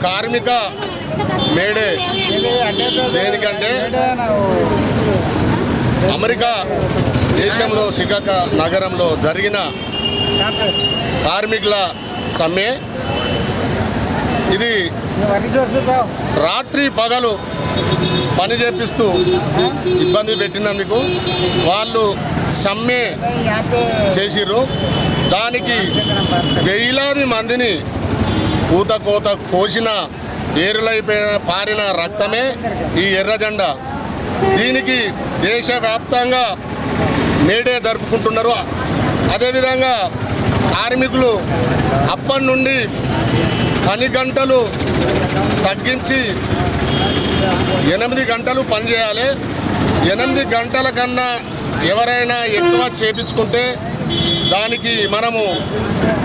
కార్మిక మేడే దేనికంటే అమెరికా దేశంలో షికాగో నగరంలో జరిగిన కార్మికుల సమ్మె. ఇది రాత్రి పగలు పని చేపిస్తూ ఇబ్బంది పెట్టినందుకు వాళ్ళు సమ్మె చేసిర్రు. దానికి వేలాది మందిని ఊత కోత కోసిన ఏరులైపోయిన పారిన రక్తమే ఈ ఎర్ర జెండా. దీనికి దేశవ్యాప్తంగా మేడే జరుపుకుంటున్నారు. అదేవిధంగా కార్మికులు అప్పటి నుండి పని గంటలు తగ్గించి 8 గంటలు పనిచేయాలి. 8 గంటల కన్నా ఎవరైనా ఎక్కువ చేపించుకుంటే దానికి మనము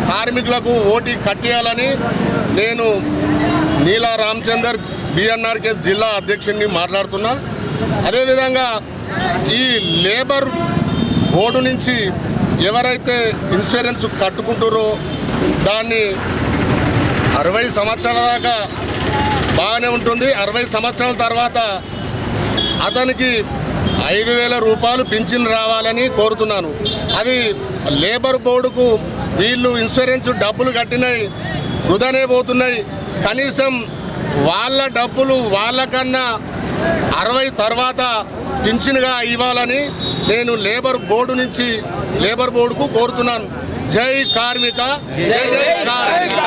కార్మికులకు ఓటీ కట్టేయాలని నేను నీలా రామచందర్ బిఎన్ఆర్కేఎస్ జిల్లా అధ్యక్షుడిని మాట్లాడుతున్నా. అదేవిధంగా ఈ లేబర్ బోర్డు నుంచి ఎవరైతే ఇన్సూరెన్స్ కట్టుకుంటారో దాన్ని 60 సంవత్సరాల దాకా బాగానే ఉంటుంది. 60 సంవత్సరాల తర్వాత అతనికి 5,000 రూపాయలు పింఛన్ రావాలని కోరుతున్నాను. అది లేబర్ బోర్డుకు వీళ్ళు ఇన్సూరెన్స్ డబ్బులు కట్టినాయి వృధానే పోతున్నాయి. కనీసం వాళ్ళ డబ్బులు వాళ్ళకన్నా 60 తర్వాత పింఛన్గా ఇవ్వాలని నేను లేబర్ బోర్డుకు కోరుతున్నాను. జై కార్మిక, జై జై కార్మిక.